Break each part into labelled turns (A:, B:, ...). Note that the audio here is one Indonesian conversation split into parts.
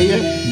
A: iya.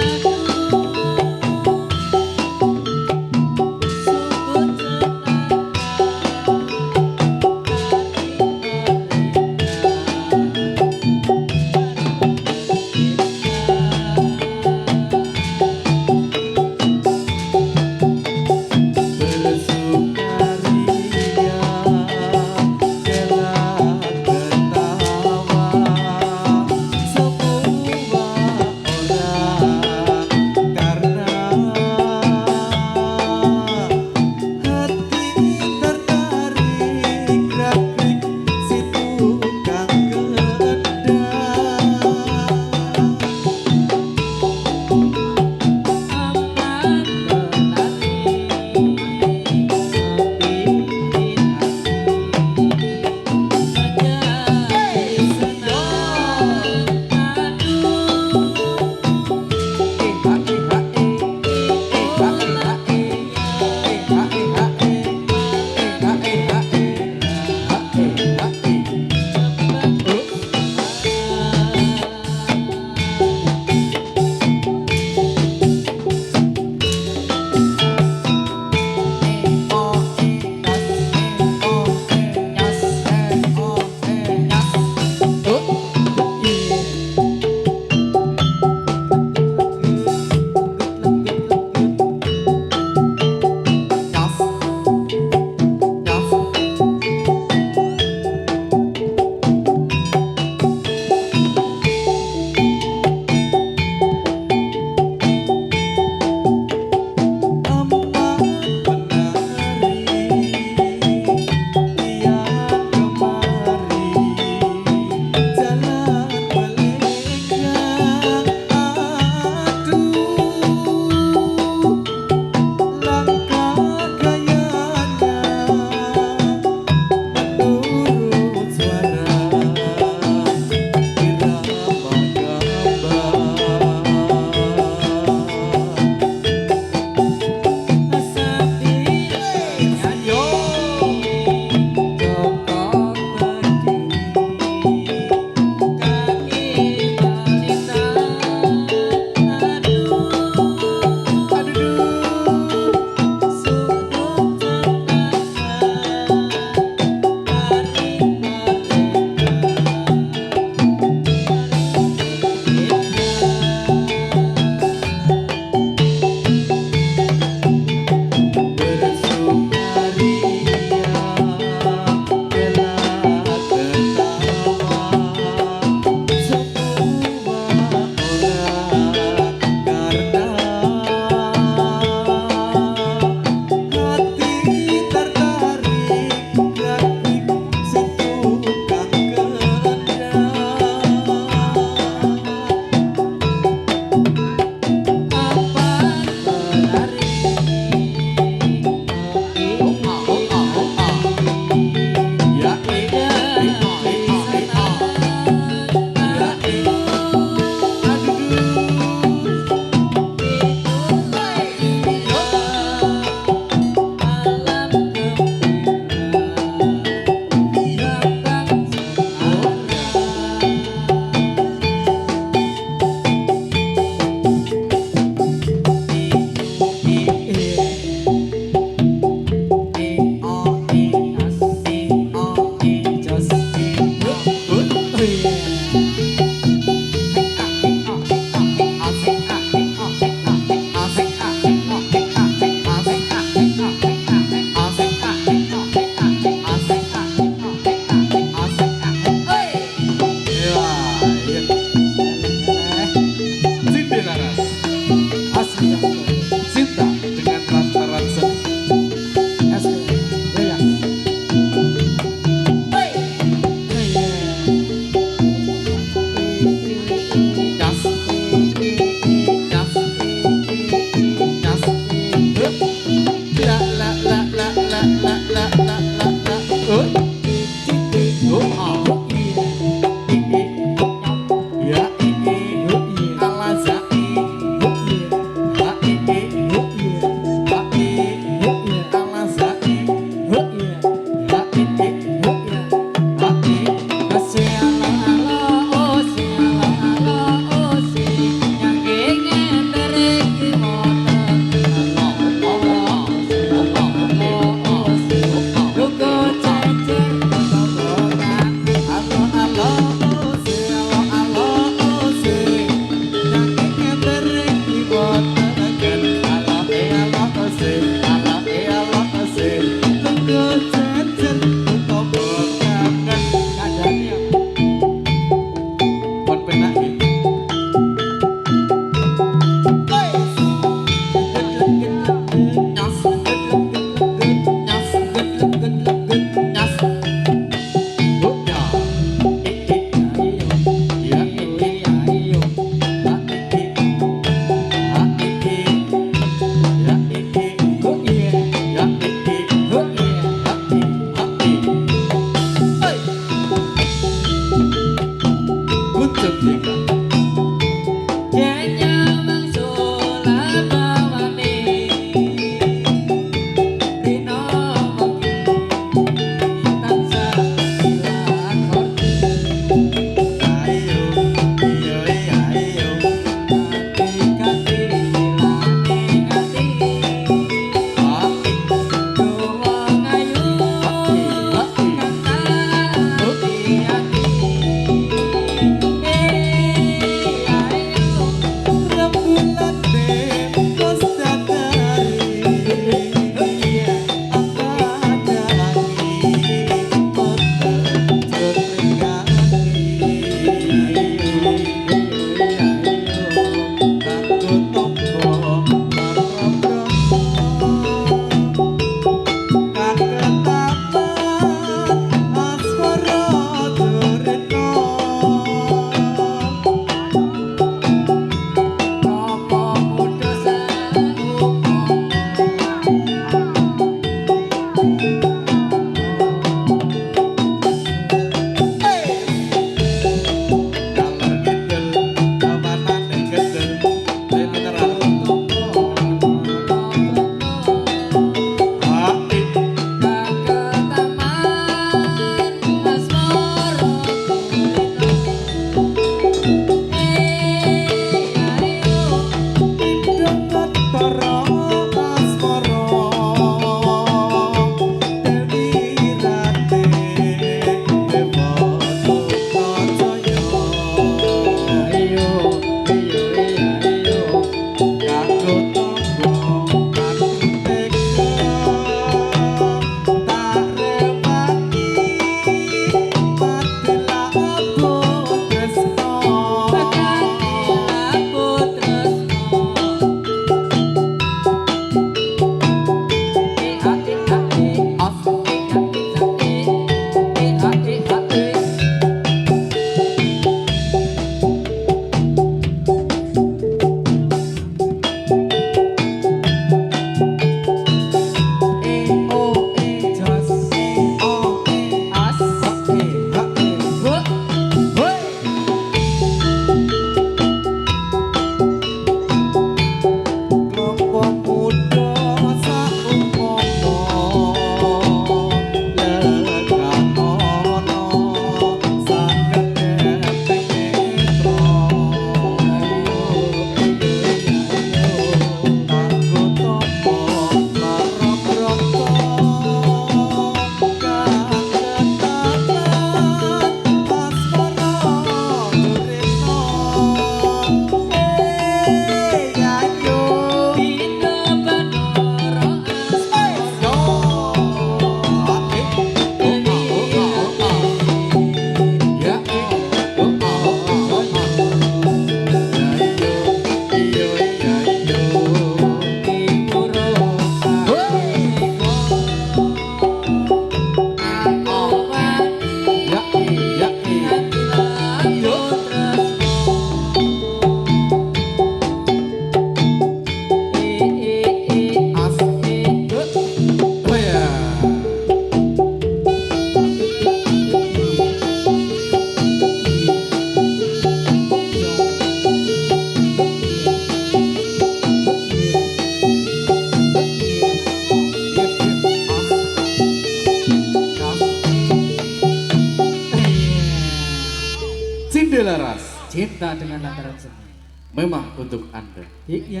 A: Cinta dengan lataran seni.
B: Memang untuk Anda.
A: Iya.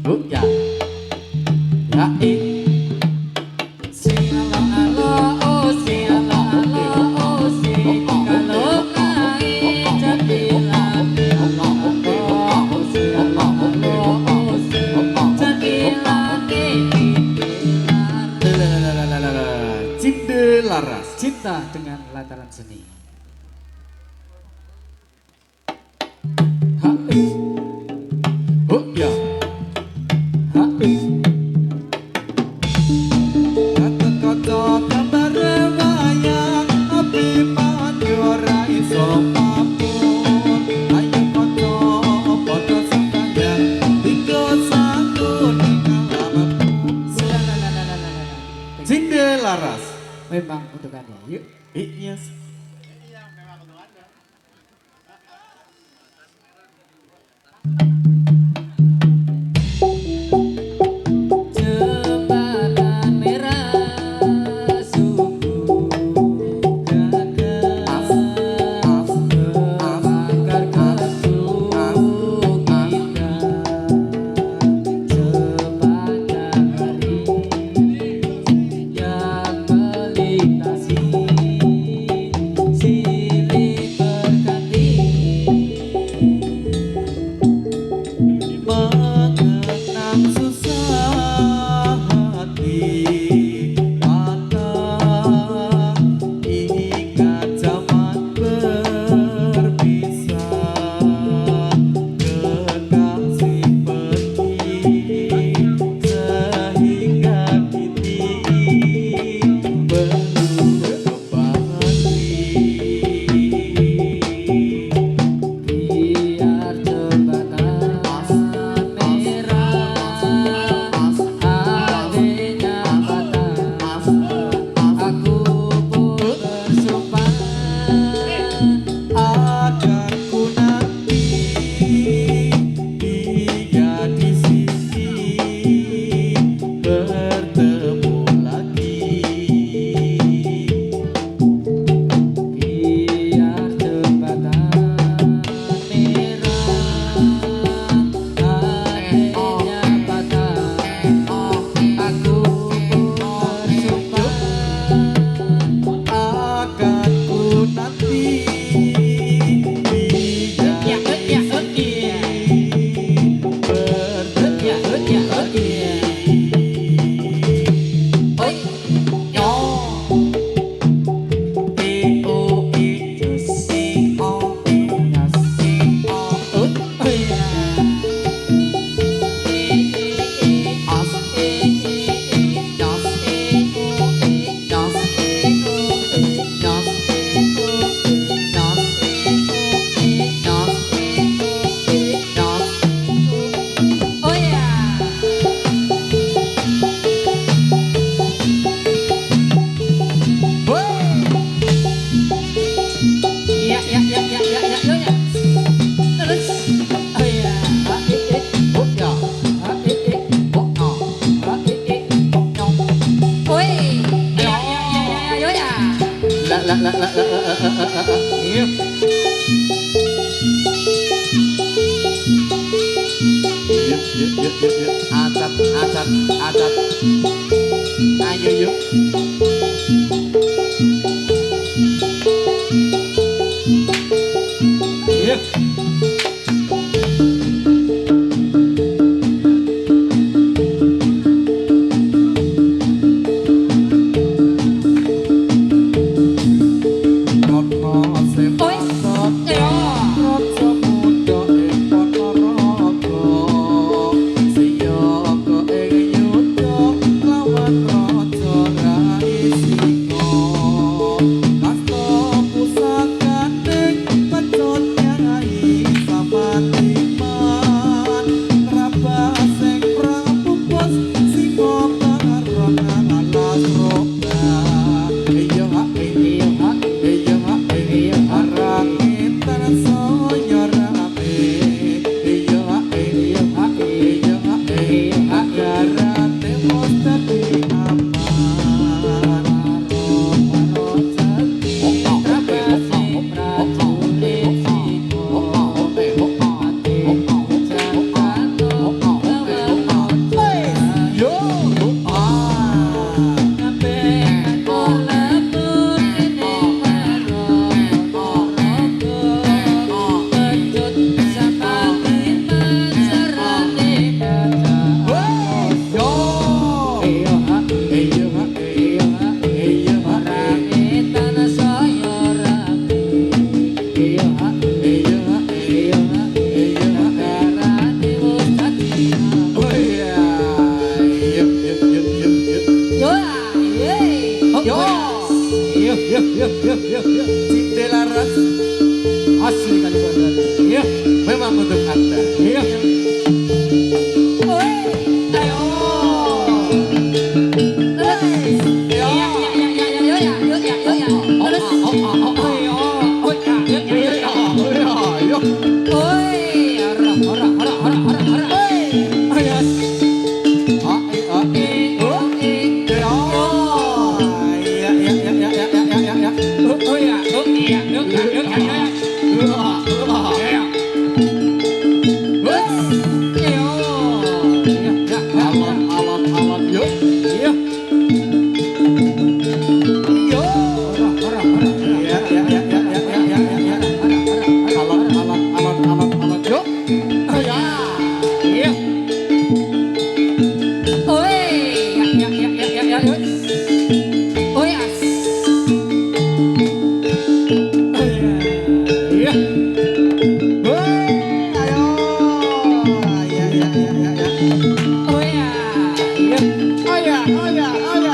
B: Oh ya. Ya
A: Sing alo alo oh sing alo alo oh sing kalau kai jadilah oh sing alo alo oh sing jadilah
B: Cinde Laras.
A: cinta dengan lataran seni.
B: Oh ya. Kata-kata gambar wayang api panjora iso papun. Ayo foto foto sekalian tiga satu di alamatku. Cinde Laras.
A: Memang untuk Anda. Yuk.
B: Yes.
A: Jembatan merah sungguh gagah membakar kesulitan sepanjang hari yang melintasi silih berganti
B: Mengenang susah hati patah ingat zaman berpisah kekasih pergi sehingga kini belum kembali.
A: biar jembatan merah adanya patah aku pun bersumpah
B: Akan ku nanti dia di sini bertemu lagi.
A: biar jembatan merah adanya patah aku pun bersumpah
B: Akan ku nanti dia di sini bertemu lagi. Acat, acat, acat. Ayo yuk. Yuk. Siapa
A: Yuk, yuk, yuk, yuk, yuk.
B: Cindela Ras
A: Asli kali badan. Yuk,
B: memang untuk Anda.
A: yuk. Oi, ayo. Terus. Iya, iya, iya, iya, iya, iya, iya, iya, iya, iya. Terus. Ayo, oi, ya, ya, ya, ya, ya. Oi, arah, arah, arah, arah, arah, arah. Oi, ayo. Oh ya, oh iya, oh ya, oh ya, oh ya.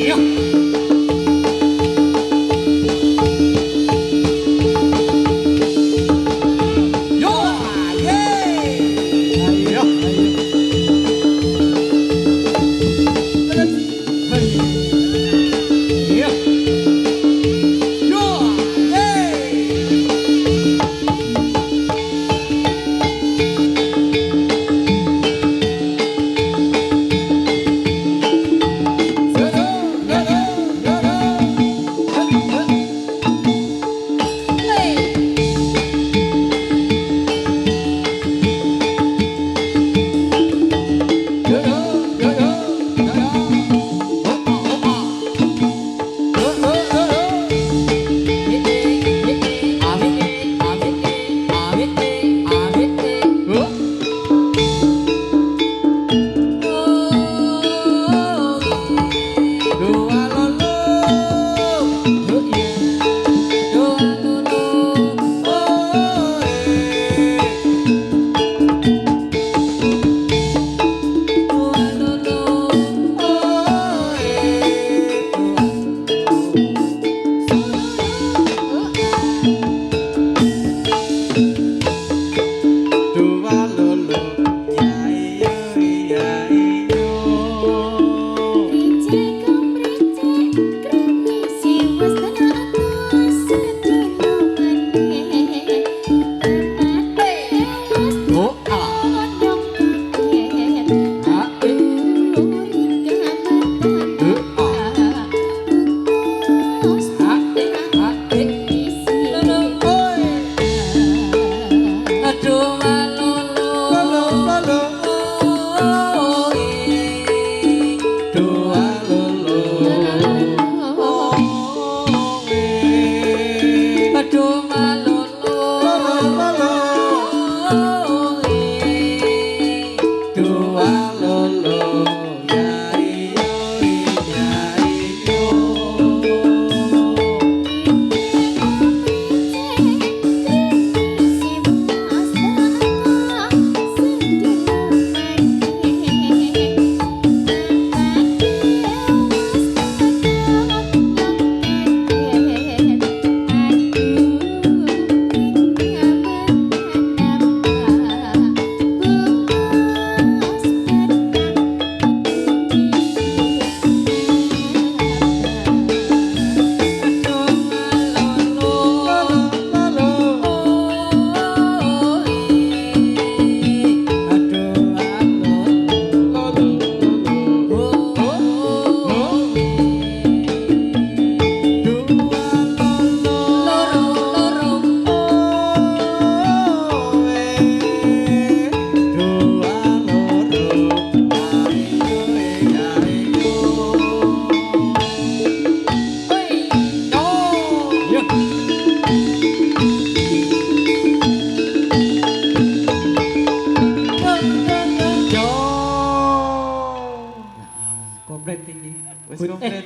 A: Yo.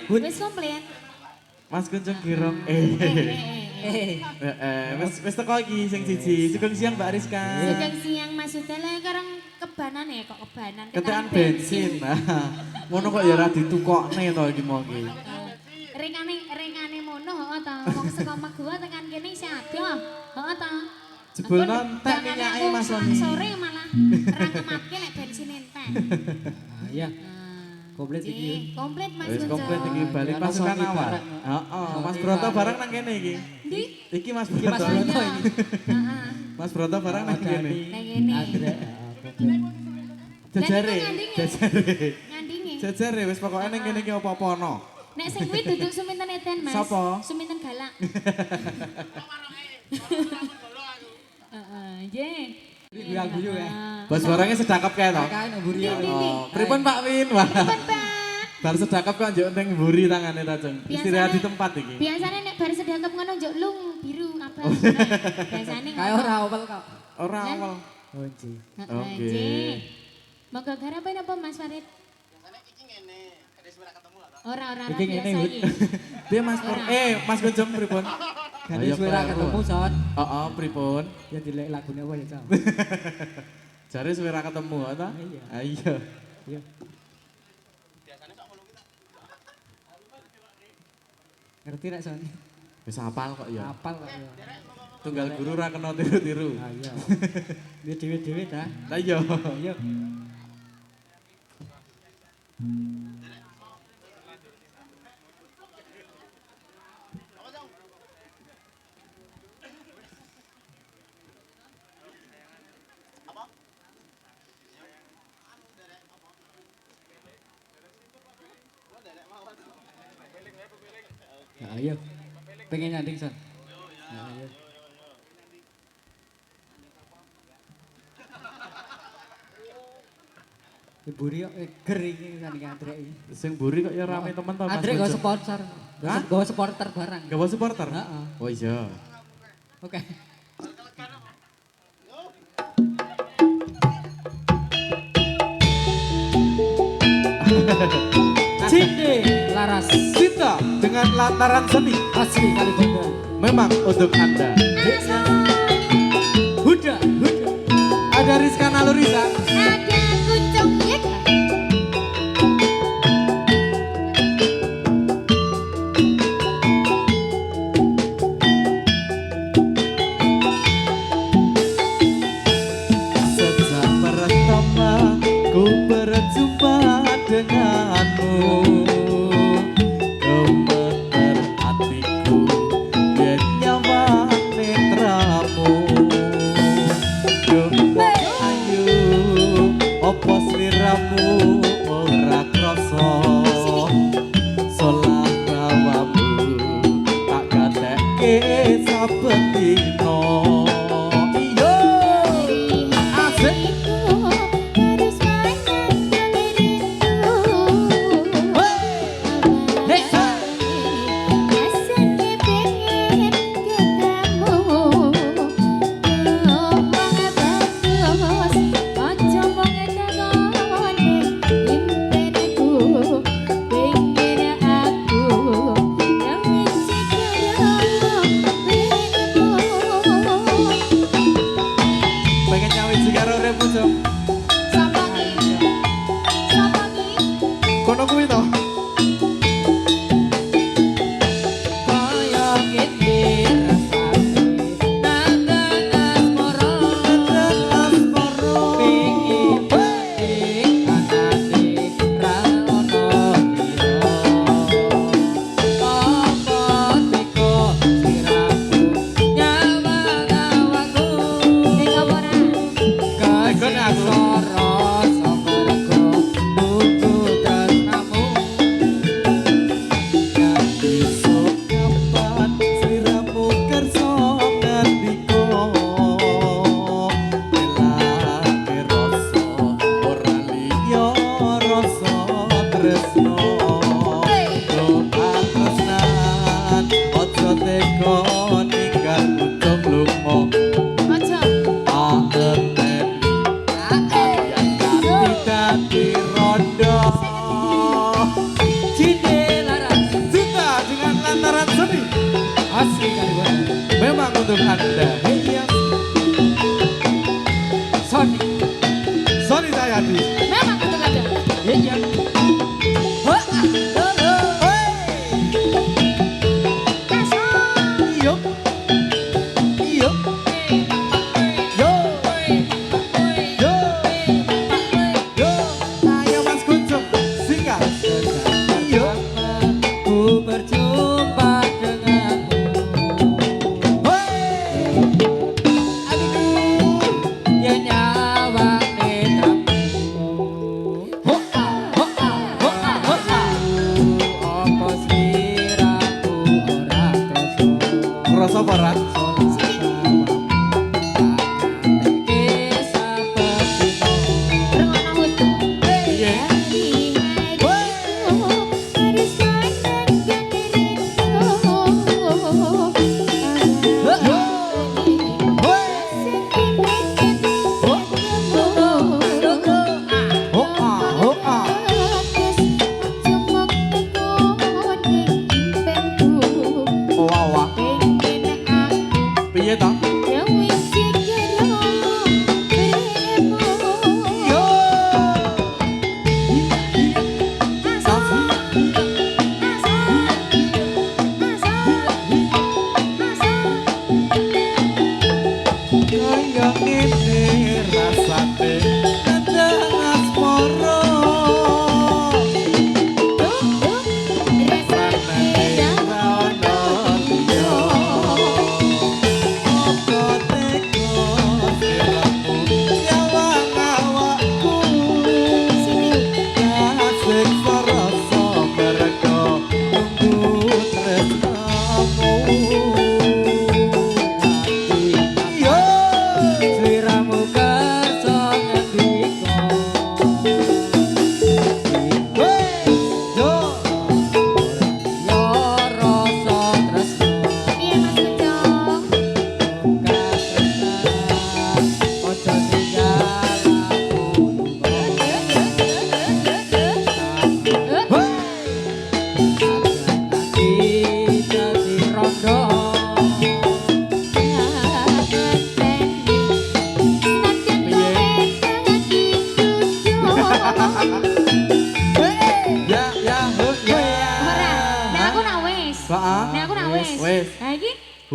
A: Wis komplit.
B: Mas Kuncung Girong. Wis teko iki sing siji. Sugeng siang Mbak Rizka.
A: Sugeng siang Mas Udale karang kebanan ya kok kebanan.
B: Ketekan bensin. Ngono kok ya ora ditukokne to iki mau iki.
A: Ringane mono heeh ta. Wong saka Magua tekan kene isih ada. Heeh ta.
B: Jebul entek minyake Mas Soni.
A: Sore malah ra ngematke nek bensin entek.
C: Iya. Komplit iki.
A: Komplit Mas.
B: Wis komplit iki balik
C: Ya,
B: pasukan
C: Sony
B: awal.
C: bareng.
B: Heeh, Mas Broto bareng nang kene iki.
A: Ndi?
B: Iki Mas
C: Iki Mas
B: Broto.
C: Broto ini.
A: Heeh.
B: Mas Broto bareng nang kene.
A: Nang kene.
B: Jajare, jajare.
A: Ngandinge.
B: Jajare wis pokoke ning kene iki apa-apa ono.
A: Nek sing kuwi duduk Suminten Eden, Mas.
B: Sapa?
A: Suminten Galak. Heeh, nggih.
C: Guyu ya.
B: Bos barangnya sedakap kae to.
C: Kae nang mburi ya.
B: Oh, pripun Pak Win? Wah.
A: Pripun, Pak?
B: Bar sedakap kok njuk ning mburi tangane ta, Jeng. Istirahat di tempat iki.
A: Biasanya nek bar sedekap ngono njuk lung biru apa. Biasanya
C: Kae ora opel kok.
B: Ora awal.
C: Oh, Ji.
B: Oke.
A: Nggih. Monggo garapan apa Mas Farid? Ora
C: Iki ngene,
A: biasa
C: Wut.
A: iki.
B: Piye Mas Pur? Mas Kuncung pripun?
C: Ganti suara ketemu son.
B: Heeh, pripun?
C: Ya dilek lagune apa ya, Cam?
B: Jare suwe ra ketemu ta?
C: Iya.
B: Ayo.
C: Iya. Ngerti rak son?
B: Wis hafal kok ya.
C: Apal kok ya.
B: Tunggal guru ra kena tiru-tiru.
C: Ah iya. Dia dhewe-dhewe ta.
B: Lah iya.
C: Iya. Ya ayo. Pengen nyanding son. Ya ayo. Buri kok ger iki sanding Andre iki.
B: Sing mburi kok ya rame temen to Mas.
C: Andre go
B: Kuncung.
C: sponsor.
B: Hah?
C: Go supporter barang.
B: Gawa supporter?
C: Heeh.
B: Oh iya.
C: Oke. Cinde Laras
B: Cinta dengan lantaran seni
C: asli Kalibanda.
B: memang untuk Anda.
C: Huda, huda.
B: Ada Rizka Nalurisa.
A: Ada kucing yek.
B: Sejak pertama ku berjumpa denganmu, gemeter hatiku dan nyawa netramu. Gembok ayu opo sliramu ora krasa, solah bawamu tak gatekke saben dina. Pengen nyawit sigaro rebu Jom. Kono kuwi to.
C: Kaya ngene rasane nandang asmara pingin ing anane ra ono dira apa teko siraku nyawa ngawaku
B: Kon aku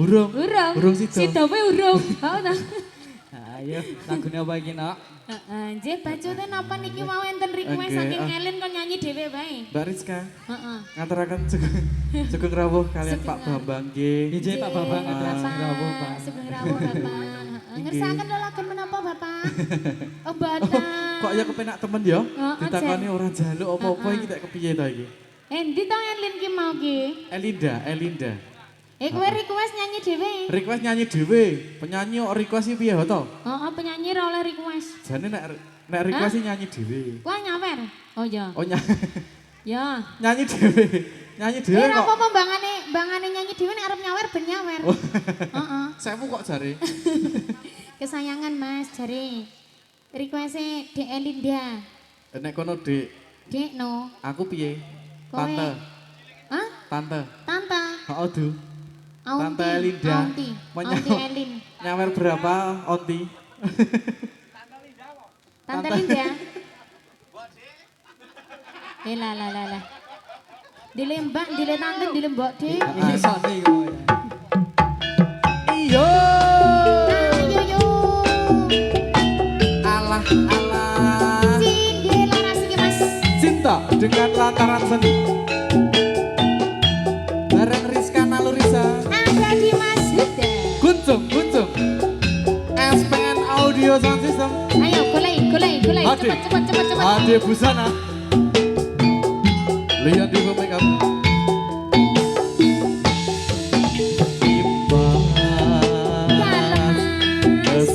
B: Urung.
A: Urung
B: Sido.
A: Sido pe urung. Heeh ta.
C: Ayo, lagune apa iki, Nok?
A: Heeh, nggih bacute napa niki mau enten request
B: Oke,
A: saking Elin kok nyanyi dhewe bae.
B: Mbak Rizka,
A: Heeh.
B: ngaturaken Sugeng Rawuh kalian Pak Bambang nggih.
C: Nggih, Pak Bambang ngaturaken Sugeng Rawuh, Pak.
A: Sugeng Rawuh, Bapak. Heeh, ngersakaken lelagon menapa, Bapak? Oh,
B: Oh,
A: Bapak.
B: kok ya kepenak temen ya?
A: Heeh,
B: Ditakoni ora njaluk apa-apa iki tak kepiye ta iki?
A: Endi to Elin ki mau ki?
B: Elinda.
A: Kowe request nyanyi dhewe.
B: Request nyanyi dhewe. Penyanyi kok request iki piye to?
A: Heeh, penyanyi ora oleh request.
B: Jane nek request iki nyanyi dhewe.
A: Kuwi nyawer. Oh ya.
B: Oh
A: Ya.
B: nyanyi dhewe. Nyanyi dhewe
A: Ora
B: kok.
A: apa-apa bangane nyanyi dhewe nek arep nyawer ben nyawer. Heeh.
B: Sewu kok jare.
A: Kesayangan Mas jare. Request-e Dek Elinda.
B: Nek kono Dik,
A: Dek no.
B: aku piye?
A: Kowe.
B: Tante.
A: Hah?
B: Tante.
A: Tante.
B: Heeh, Du. Tante Elinda.
A: Aunty.
B: Mau
A: Aunty Elin.
B: Nyawer berapa, Onti?
A: Tante Linda. Lah. Dile Mbak, dile Tante, dile Mbok, Dik.
C: Iki sone iku ya.
B: Iyo.
A: Ayo yo.
B: Alah.
A: Cindy laras iki Mas.
B: Cinta dengan lantaran seni. Bareng Rizka Nalurisa.
A: Ada di Mas Huda.
B: Kuncung. SPN Audio Sound System.
A: Ayo golek.
B: Ade.
A: Cepet.
B: Ade Busana. Lihat di make up.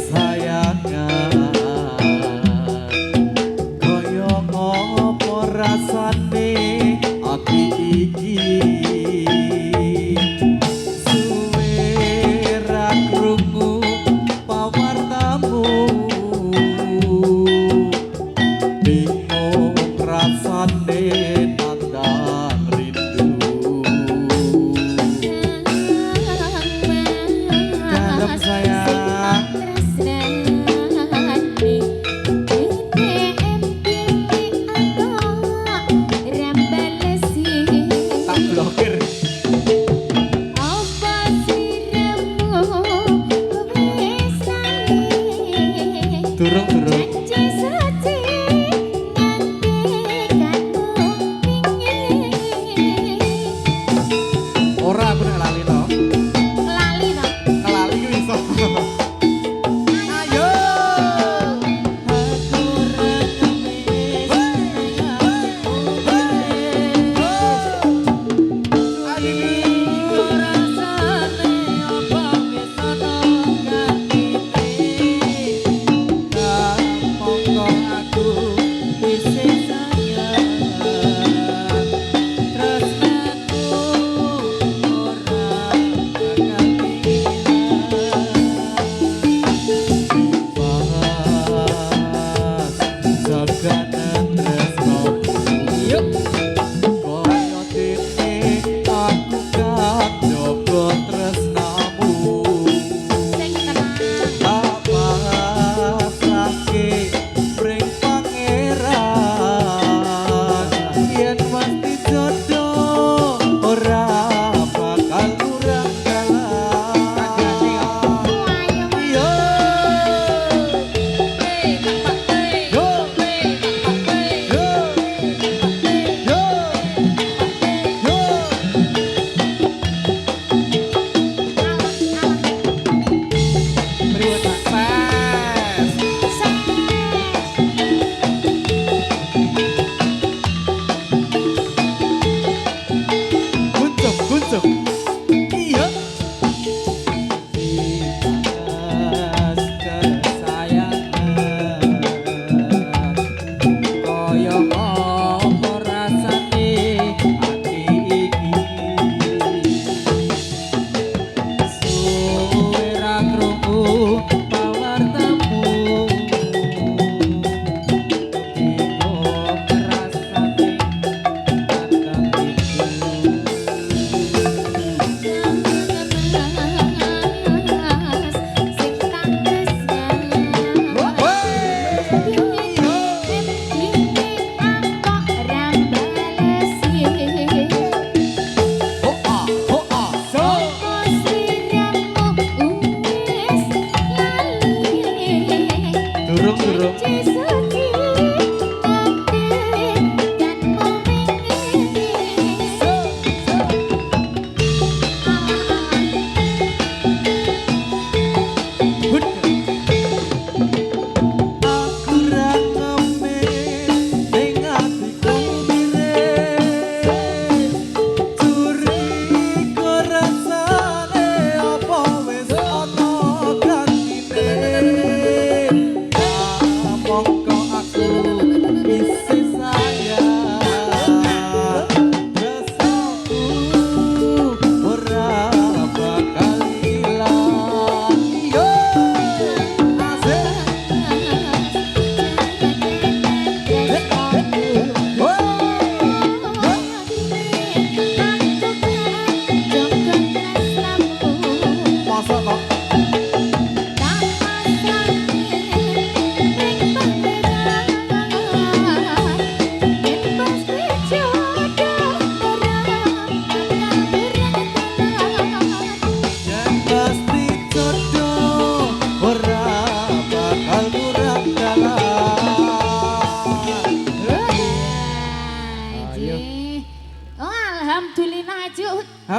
B: Kesayangan kaya ngopo rasane ati iki suwe ra krungu pawartamu bingung rasane nandang rindu dalam sayang tak blokir. Durung. Ora aku nek lali to. Kelali ku iso. Ayo.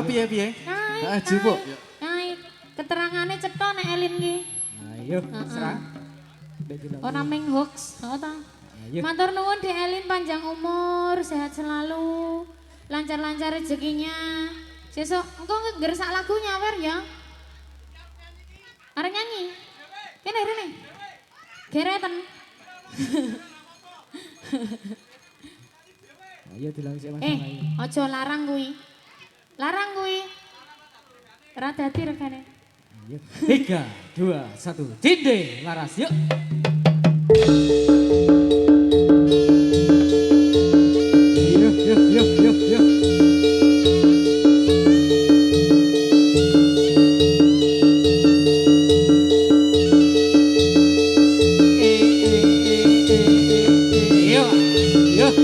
B: Piye piye? Aju, Bu.
A: Naik. Keterangannya cetha nek Elin ki.
C: Ayo, serah.
A: Ora ming hoax, heeh ta?
C: Ayo.
A: Matur nuwun Dek Elin panjang umur, sehat selalu, lancar-lancar rezekinya. Sesuk engko nggersak lagu nyawer ya. Arep nyanyi. Kene rene. Gereten.
C: Ayo dilang sik Mas.
A: Aja larang kuwi. Larang kuwi. Ora dadi regane.
C: Ayo. 3, 2, 1. Cinde laras yuk. Yuk yuk yuk yuk yuk. Yuk yuk.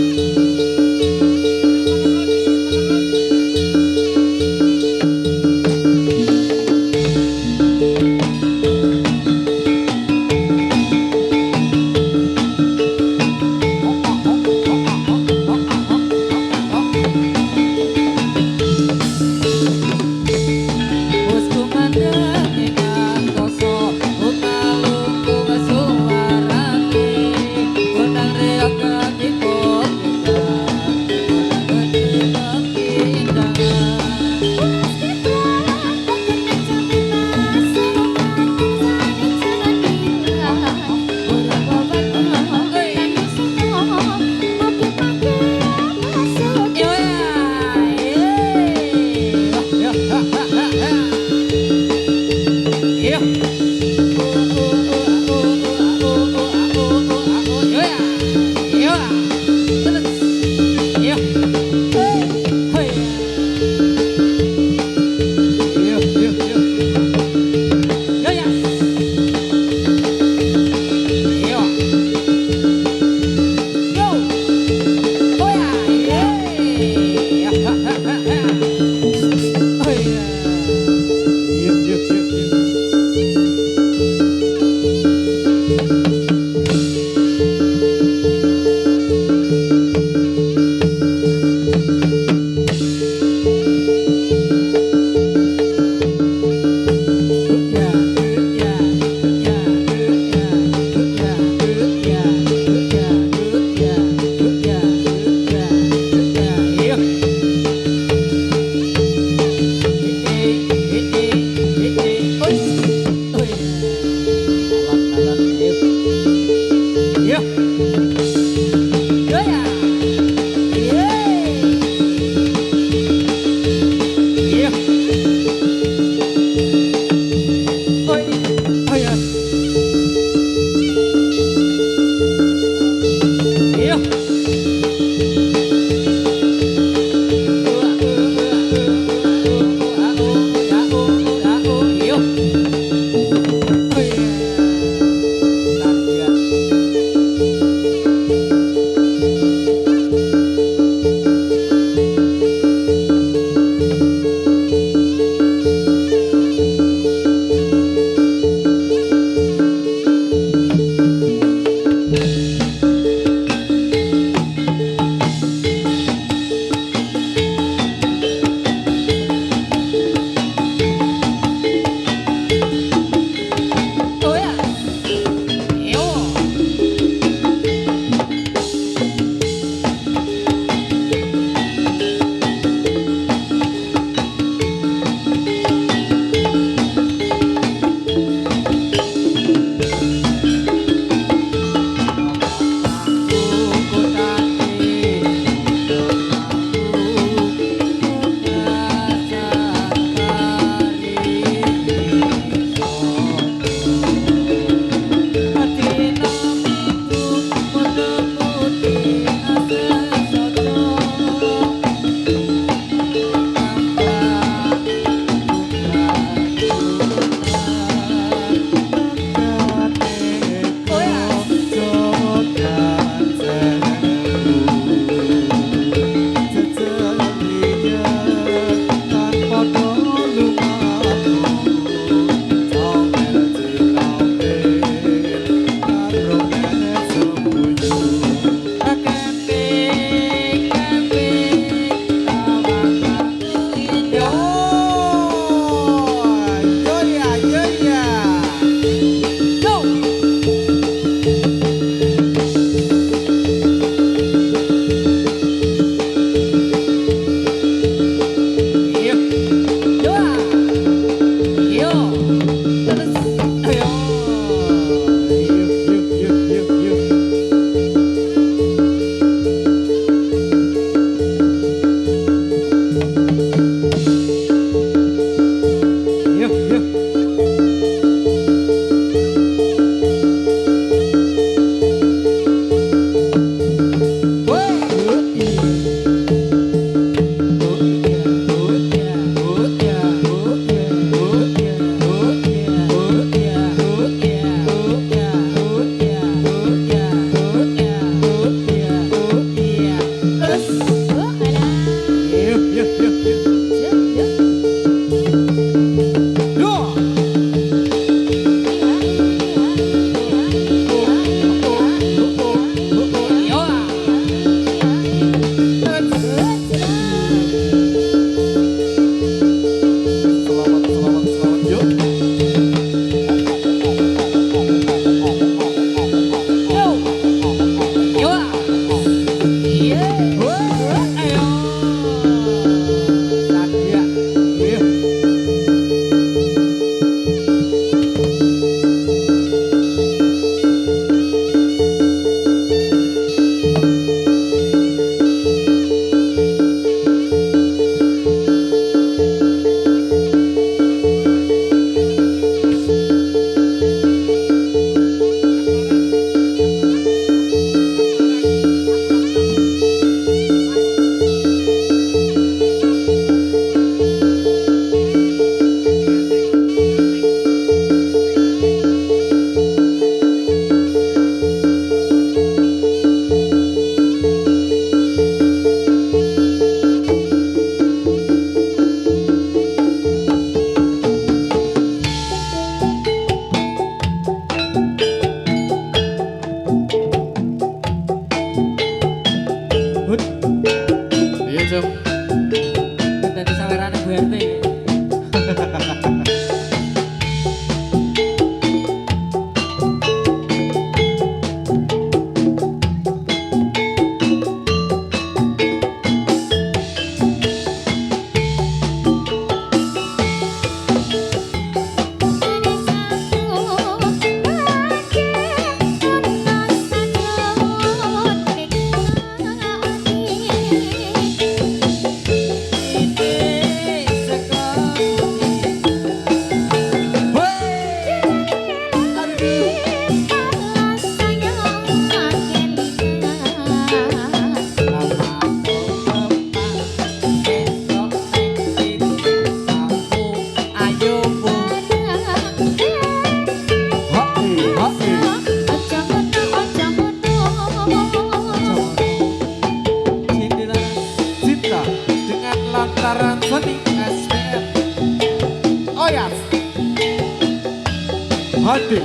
B: Ade,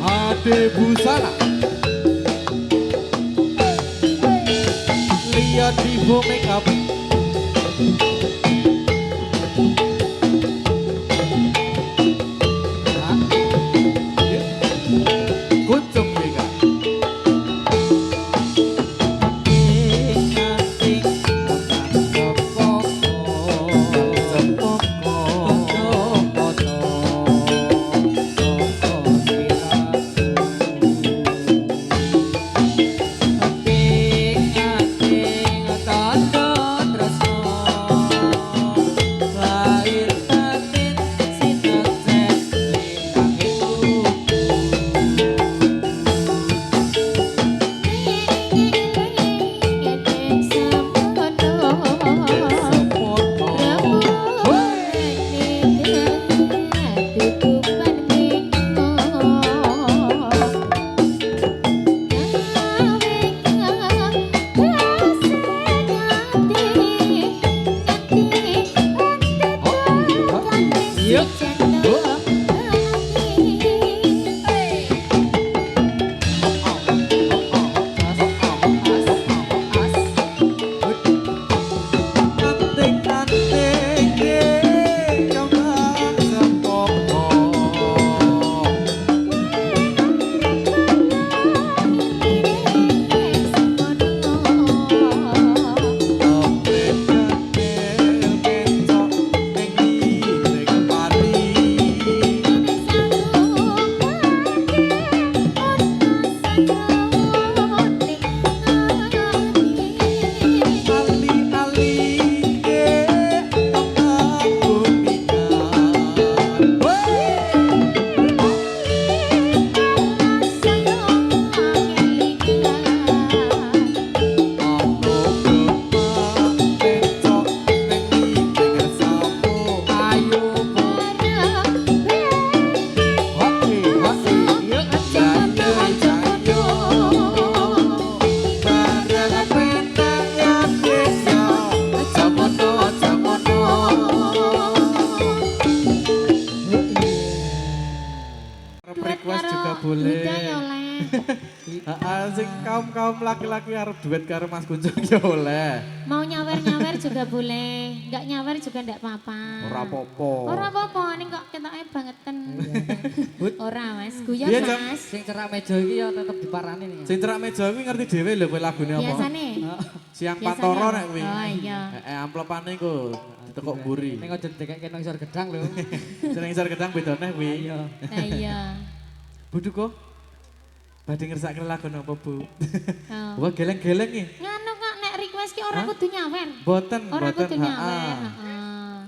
B: Ade Busana. Lihat Divo Makeup. Kucuk Mega. Request juga boleh. Sing kaum laki-laki arep duet karo Mas Kunjung ya oleh.
D: Mau nyawer-nyawer juga boleh, enggak nyawer juga enggak apa-apa.
B: Ora apa-apa.
D: Ora apa-apa, ning kok ketoke bangeten. Ora Mas, guyon
B: Iya,
D: Mas.
C: Sing cerak meja iki ya tetep diparani nih.
B: Sing cerak meja kuwi ngerti dhewe lho kowe lagune apa.
D: Biasane.
B: Siang
D: Biasane
B: Pantoro
D: apa?
B: nek kuwi.
D: Oh iya.
B: Amplopane iku ditekok mburi.
C: Ning aja dikek nang isor gedang lho.
B: Seneng isor gedang bedone kuwi.
C: Iya.
D: Lah iya.
B: Buduk kok. Badhe ngersake lagu napa, Bu?
D: Oh.
B: Wah, geleng-geleng iki.
D: Nganu kok nek request ki ora kudu nyawer.
B: Boten,
D: Ora
B: boten.
D: kudu nyawer,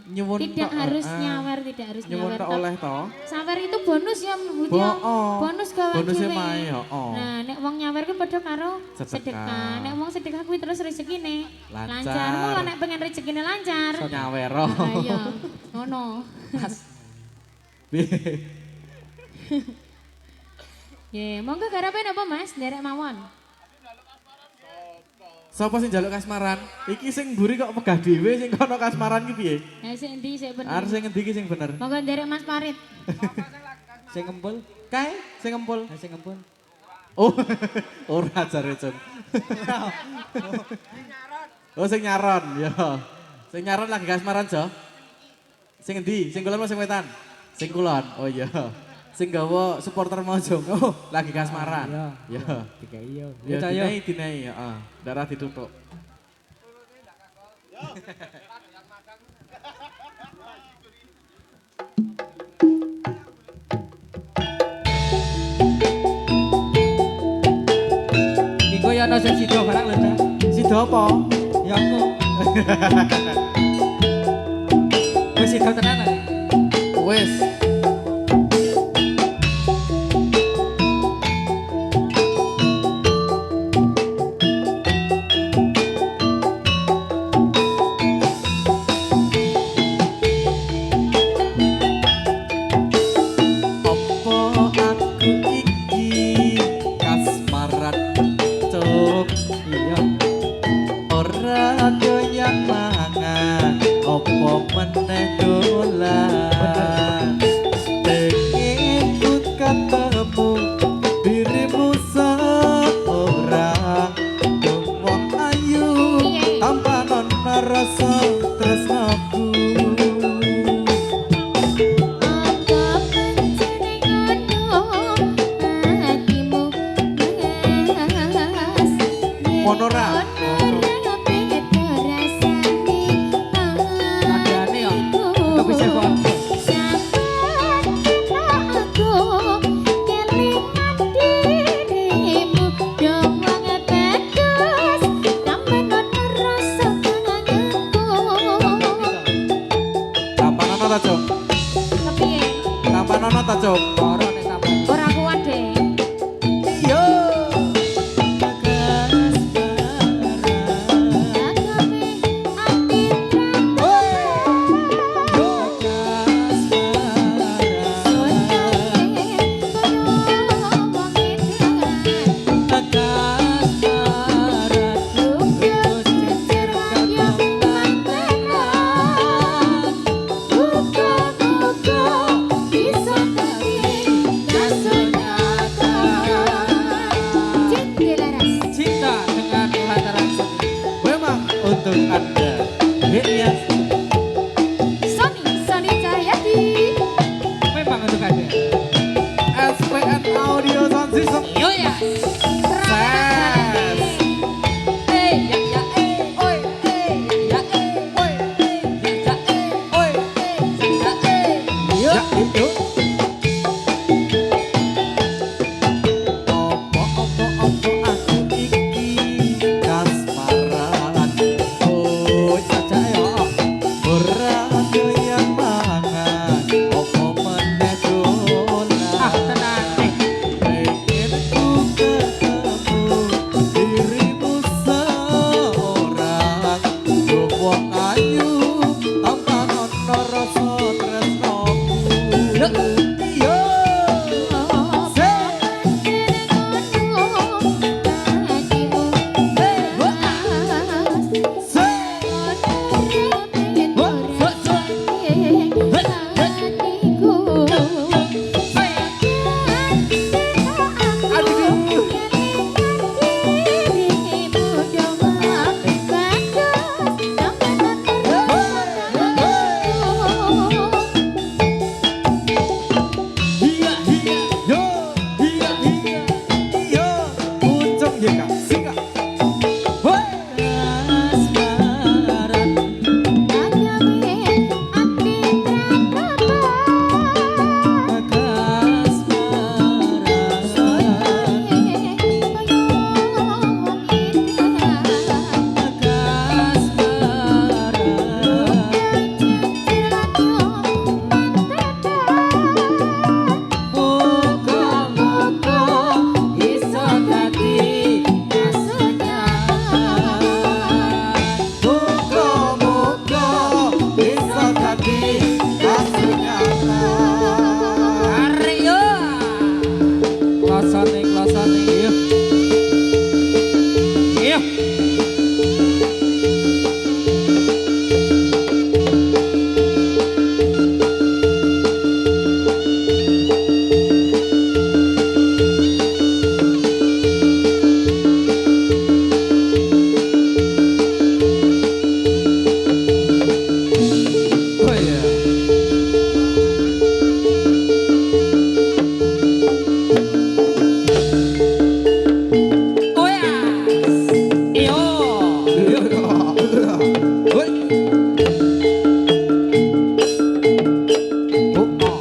B: Nyuwun
D: Tidak
B: tok,
D: harus
B: heeh.
D: nyawer, tidak harus
B: Nyuwun
D: nyawer.
B: tok oleh to.
D: Sawer itu bonus ya Budi. ya.
B: Bo'o.
D: Bonus gawe
B: Bonusnya
D: dhewe.
B: mae, heeh.
D: Nah, nek wong nyawer ku padha karo
B: Sedekah.
D: sedekah. Nek wong sedekah kuwi terus rezekine
B: Lancar.
D: Mula nek pengen rezekine lancar.
B: Nyawer.
D: Ayo, ngono.
B: Piye?
D: Ye, monggo garapen apa Mas? Nderek mawon.
B: Sapa sing njaluk kasmaran? Iki sing mburi kok pegah dhewe sing kono kasmaran ki piye?
D: Ya sik endi sik bener.
B: Arep sing ngendi ki sing bener?
D: Monggo nderek Mas Parit.
C: Sing ngempul,
B: Kae sing ngempul.
C: sing ngempul.
B: Oh, ora jare, Cung. Oh, sing nyaron, ya. Sing nyaron lagi kasmaran, Jo. Sing endi? Sing kulon apa sing wetan? Sing kulon. Oh iya. Sing gawa supporter Mojong. Oh, lagi kasmaran.
C: Iya.
B: Ya.
C: Dikei yo.
B: Ya
C: Ayo.
B: dinai, heeh. Darah ditutuk.
C: Iki koyo ana sing sida barang lho, Cak.
B: Sida apa?
C: Ya aku. Wis sida tenan.
B: Wes. Meneh dolan Ngono ra.
C: Nadane yo. Kok bisa kok.
B: Tampanono ta, Cuk? Tampanono ta, Cuk?
C: Ora nek sampe.
D: Ora kuat deh.
B: Yo.
C: Cinta dengan lantaran sedih.
B: Memang untuk Anda. Ya.
D: Sony Cahyadi.
C: Memang untuk Anda.
B: SPN Audio Sound System.
C: Yo ya.
B: Ses.
C: Ya ya oi ya oi ya oi
B: Ya, itu. Opo aku iki kasmaran. Oh, caca yo. Ora doyan mangan. Opo meneh dolan.
C: tenang.
B: Pengen ku ketemu dirimu seorang. Wong ayu tanpa ono rasa tresnoku. Yo. Hiya hiya yo hiya hiya yo pucung ya Kak singkat. Hoi asmaran muka-muka bisa jadi aslinya.
C: Aryo. Klasane iya. Iya.
B: Oh iya.
C: Oh ya. Iyo.
B: Hoi. Oh, oh.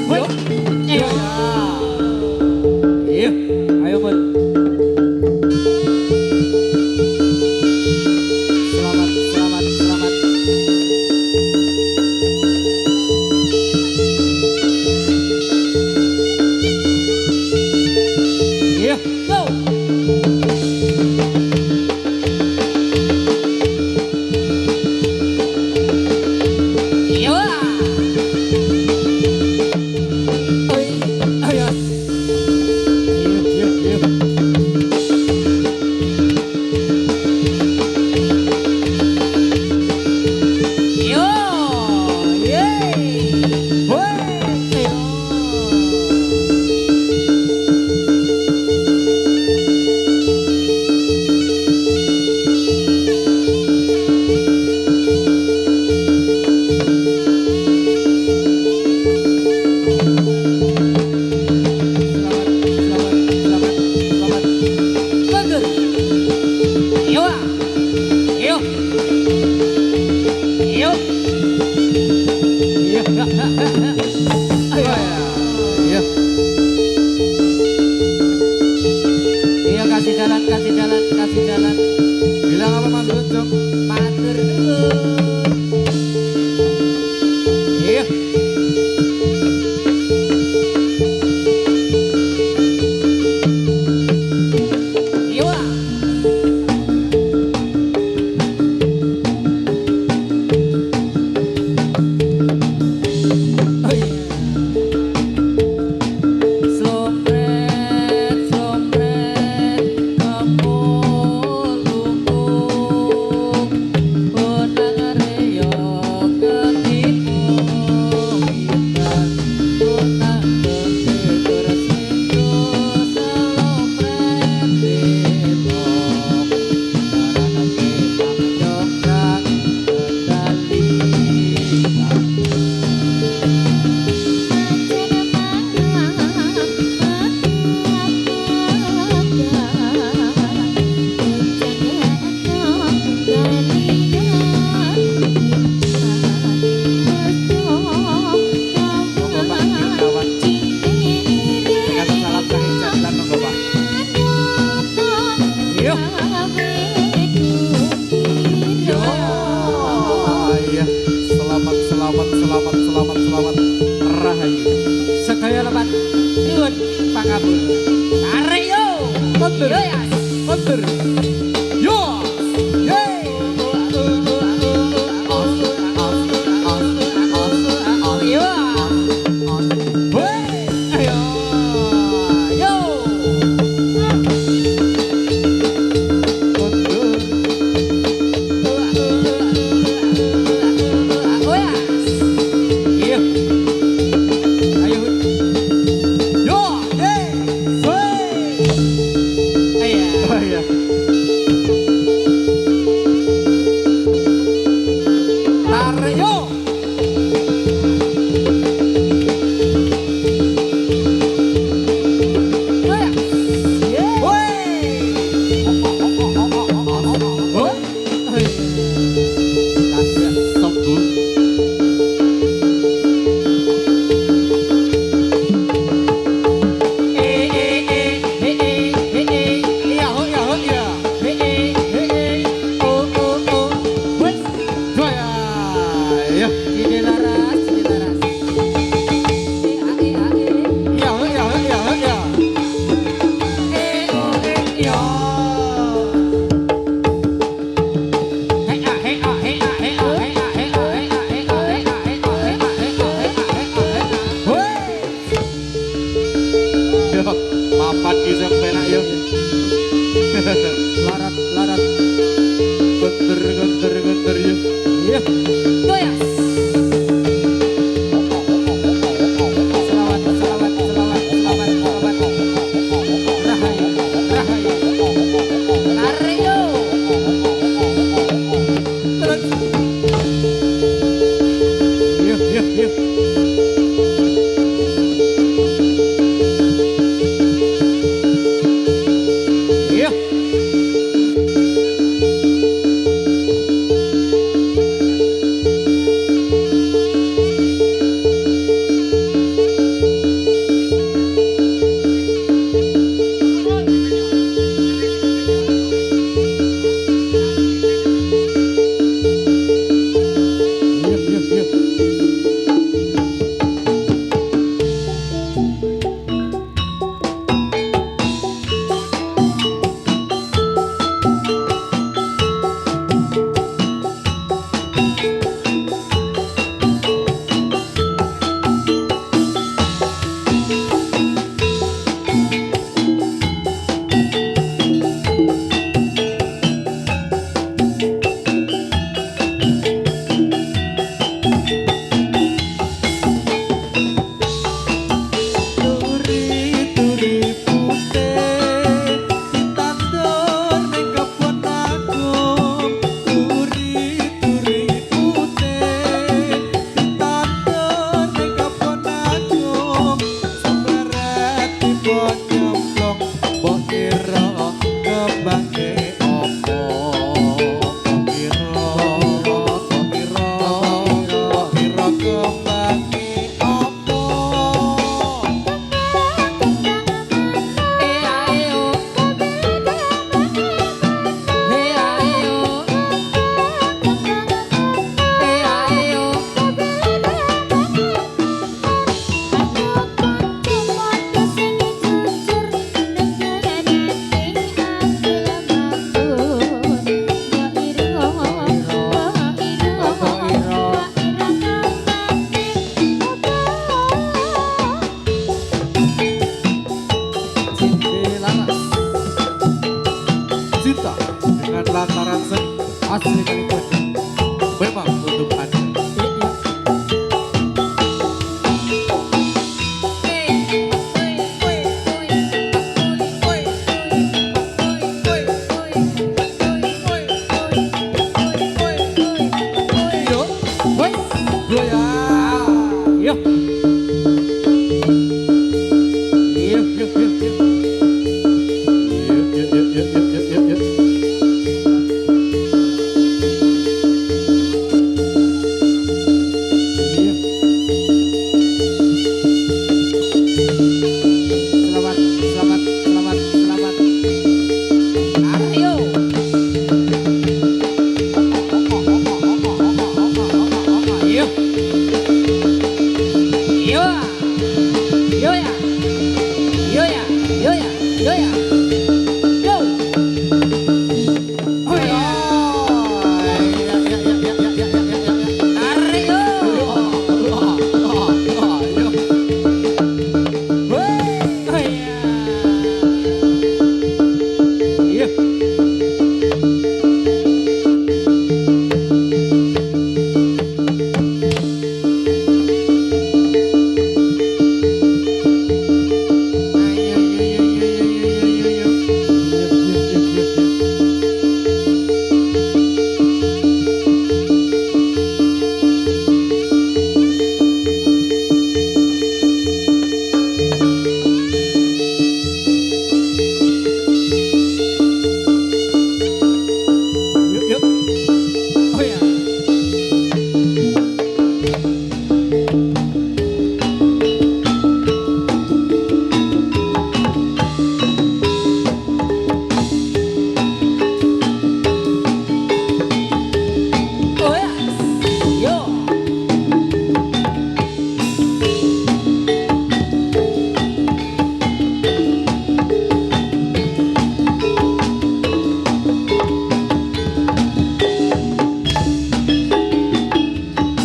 C: Wait.
B: rek yo. Papat kisah penak yo.
C: Larat, larat.
B: Guntur yo.
C: Iya.
D: Goyang.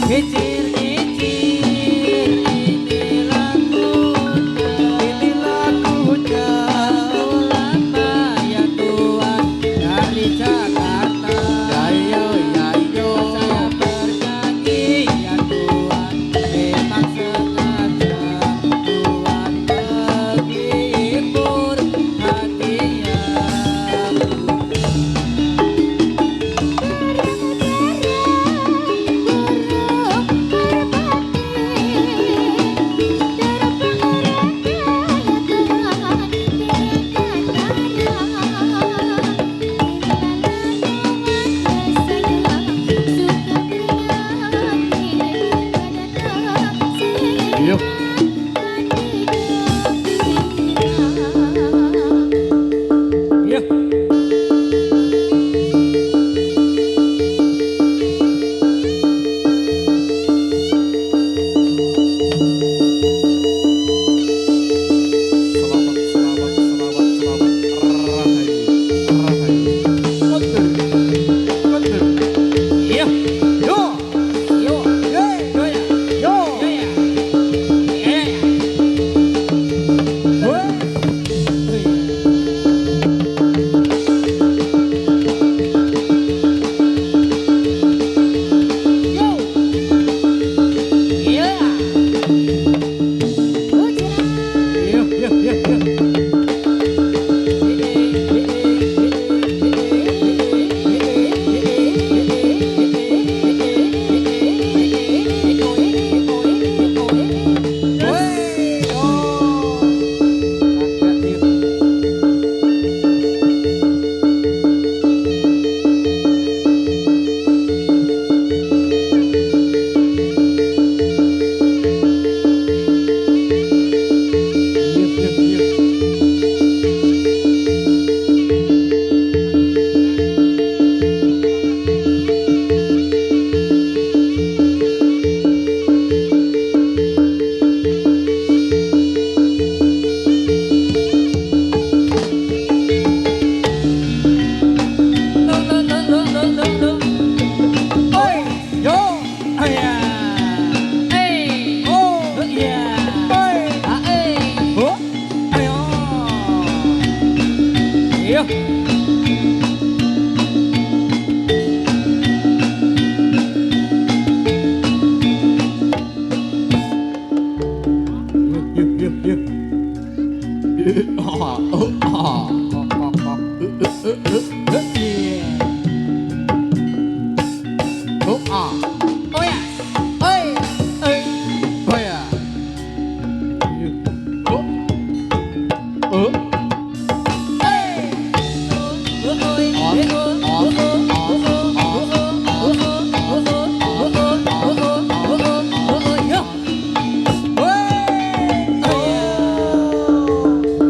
C: Kecil kecil ini lagunya lama ya Tuhan dari Jakarta.
B: Yayo yayo.
C: Saya bernyanyi ya Tuhan memang sengaja Tuhan menghibur hatinya.
B: Yuk.
C: Iya.
B: Selamat, selamat, selamat, selamat. Rahayu, rahayu. Betul, betul.
C: Iya. Yo. Yo. Yo ya. Yo. Yo ya. Iya ya. Wah. Yo. Iya.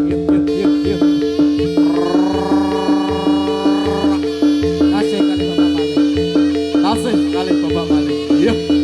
C: Yo yo yo yo.
B: Kasih kali Bapak Malik.